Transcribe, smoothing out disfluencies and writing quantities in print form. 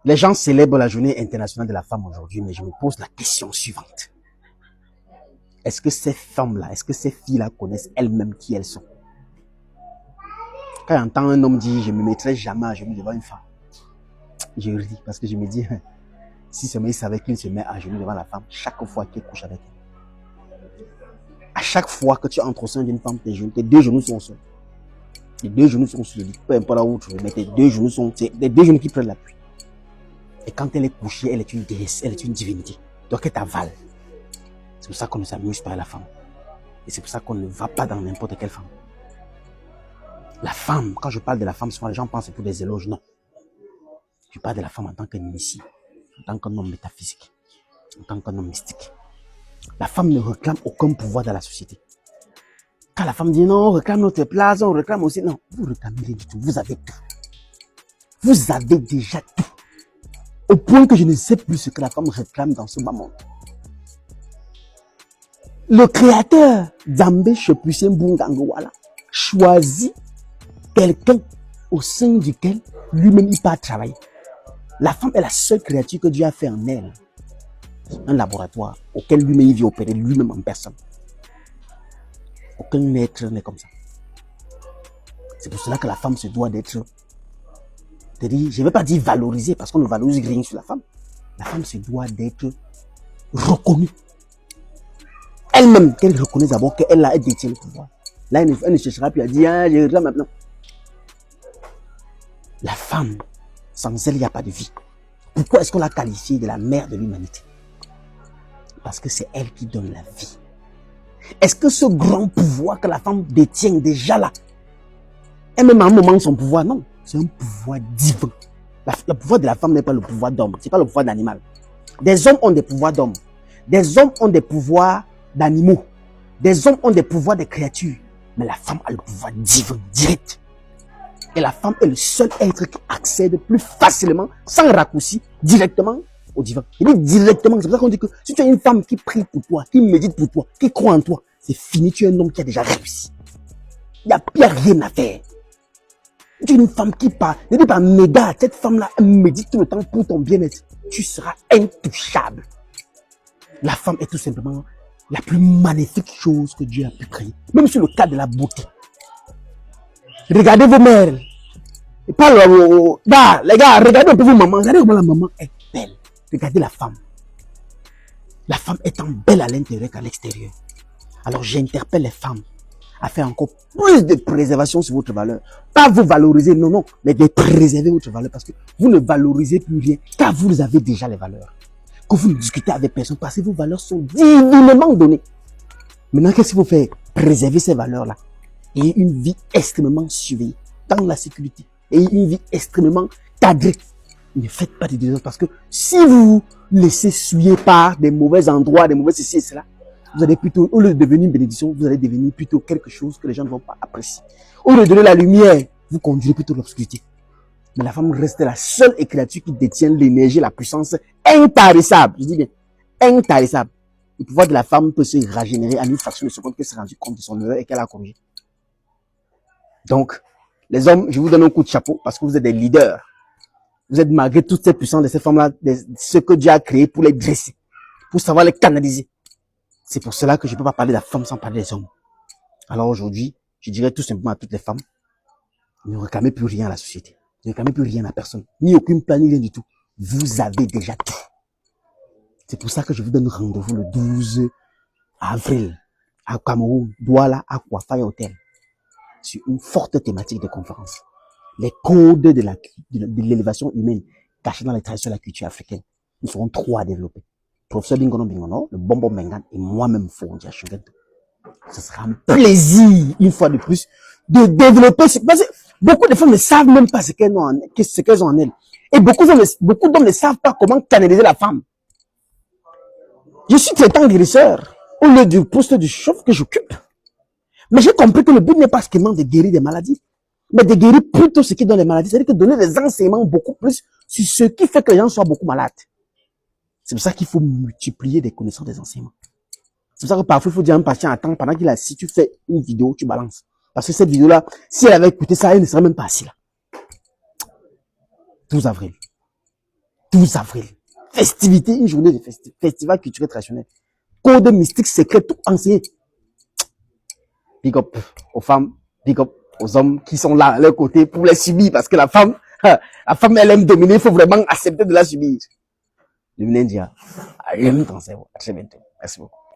Les gens célèbrent la journée internationale de la femme aujourd'hui, mais je me pose la question suivante. Est-ce que ces femmes-là, est-ce que ces filles-là connaissent elles-mêmes qui elles sont? Quand j'entends un homme dire « je ne me mettrai jamais à genoux devant une femme », je ris parce que je me dis « si seulement il savait qu'il se met à genoux devant la femme chaque fois qu'il couche avec elle ». À chaque fois que tu entres au sein d'une femme, tes deux genoux sont au sol. Tes deux genoux sont sur le lit, peu importe là où tu veux, mais tes deux genoux sont, c'est les deux genoux qui prennent l'appui. Et quand elle est couchée, elle est une déesse, elle est une divinité. Donc elle t'avale. C'est pour ça qu'on ne s'amuse pas à la femme. Et c'est pour ça qu'on ne va pas dans n'importe quelle femme. La femme, quand je parle de la femme, souvent les gens pensent que c'est pour des éloges. Non. Je parle de la femme en tant qu'initié, en tant qu'un homme métaphysique, en tant qu'un homme mystique. La femme ne réclame aucun pouvoir dans la société. Quand la femme dit non, on réclame notre place, on réclame aussi. Non, vous ne réclamez rien du tout. Vous avez tout. Vous avez déjà tout. Au point que je ne sais plus ce que la femme réclame dans ce moment. Le créateur Zambé Chepusien Bungangwala choisit quelqu'un au sein duquel lui-même il part travailler. La femme est la seule créature que Dieu a fait en elle. Un laboratoire auquel lui-même il vient opérer lui-même en personne. Aucun être n'est comme ça. C'est pour cela que la femme se doit d'être, je ne vais pas dire valorisée parce qu'on ne valorise rien sur la femme. La femme se doit d'être reconnue. Elle-même, qu'elle reconnaisse d'abord qu'elle détient le pouvoir. Là, elle ne cherchera plus à dire, ah, je réclame maintenant. La femme, sans elle, il n'y a pas de vie. Pourquoi est-ce qu'on l'a qualifiée de la mère de l'humanité? Parce que c'est elle qui donne la vie. Est-ce que ce grand pouvoir que la femme détient déjà là, et même à un moment son pouvoir, non, c'est un pouvoir divin. Le pouvoir de la femme n'est pas le pouvoir d'homme, c'est pas le pouvoir d'animal. Des hommes ont des pouvoirs d'hommes, des hommes ont des pouvoirs d'animaux, des hommes ont des pouvoirs de créatures, mais la femme a le pouvoir divin, direct. Et la femme est le seul être qui accède plus facilement, sans raccourci, directement au divin. Il dit directement, c'est pour ça qu'on dit que si tu as une femme qui prie pour toi, qui médite pour toi, qui croit en toi, c'est fini, tu es un homme qui a déjà réussi. Il n'y a rien à faire. Tu es une femme qui parle, ne dis pas, méga, cette femme-là, elle médite tout le temps pour ton bien-être. Tu seras intouchable. La femme est tout simplement la plus magnifique chose que Dieu a pu créer. Même sur le cas de la beauté. Regardez vos mères. Et pas les gars, regardez un peu vos mamans. Regardez comment la maman est belle. Regardez la femme. La femme étant belle à l'intérieur qu'à l'extérieur. Alors j'interpelle les femmes à faire encore plus de préservation sur votre valeur. Pas vous valoriser, non, non, mais de préserver votre valeur parce que vous ne valorisez plus rien car vous avez déjà les valeurs. Que vous ne discutez avec personne parce que vos valeurs sont divinement données. Maintenant, qu'est-ce qu'il faut faire? Préserver ces valeurs-là. Et une vie extrêmement surveillée, dans la sécurité. Et une vie extrêmement cadrée. Ne faites pas de désordre parce que si vous vous laissez souiller par des mauvais endroits, des mauvais ceci et cela, vous allez plutôt, au lieu de devenir une bénédiction, vous allez devenir plutôt quelque chose que les gens ne vont pas apprécier. Au lieu de donner la lumière, vous conduirez plutôt l'obscurité. Mais la femme reste la seule créature qui détient l'énergie, la puissance intarissable. Je dis bien, intarissable. Le pouvoir de la femme peut se régénérer en une fraction de seconde qu'elle s'est rendue compte de son erreur et qu'elle a corrigé. Donc, les hommes, je vous donne un coup de chapeau parce que vous êtes des leaders. Vous êtes malgré toutes ces puissances de ces femmes-là, ce que Dieu a créé pour les dresser, pour savoir les canaliser. C'est pour cela que je ne peux pas parler de la femme sans parler des hommes. Alors aujourd'hui, je dirais tout simplement à toutes les femmes, ne réclamez plus rien à la société. Ne réclamez plus rien à personne. Ni aucune plan, ni rien du tout. Vous avez déjà tout. C'est pour ça que je vous donne rendez-vous le 12 avril à Cameroun, Douala, Aqua Fire Hotel, sur une forte thématique de conférence. Les codes de l'élévation humaine cachés dans les traditions de la culture africaine. Nous serons trois à développer. Professeur Bingono Bingono, le Bonbon Mengan et moi-même Fondi Achougueto. Ce sera un plaisir, une fois de plus, de développer ce... Parce que beaucoup de femmes ne savent même pas ce qu'elles ont en elles. Et beaucoup d'hommes ne savent pas comment canaliser la femme. Je suis traitant guérisseur au lieu du poste du chef que j'occupe. Mais j'ai compris que le but n'est pas seulement de guérir des maladies, mais de guérir plutôt ce qui donne les maladies. C'est-à-dire que donner des enseignements beaucoup plus sur ce qui fait que les gens soient beaucoup malades. C'est pour ça qu'il faut multiplier des connaissances des enseignements. C'est pour ça que parfois il faut dire à un patient, attends, pendant qu'il est assis, tu fais une vidéo, tu balances. Parce que cette vidéo-là, si elle avait écouté ça, elle ne serait même pas assise là. 12 avril. 12 avril. Festivité, une journée de festival culturel traditionnel. Code mystique secret, tout enseigné. Big up aux femmes, big up aux hommes qui sont là à leur côté pour les subir parce que la femme, elle aime dominer, il faut vraiment accepter de la subir. Le Minendia, à très bientôt. Merci beaucoup.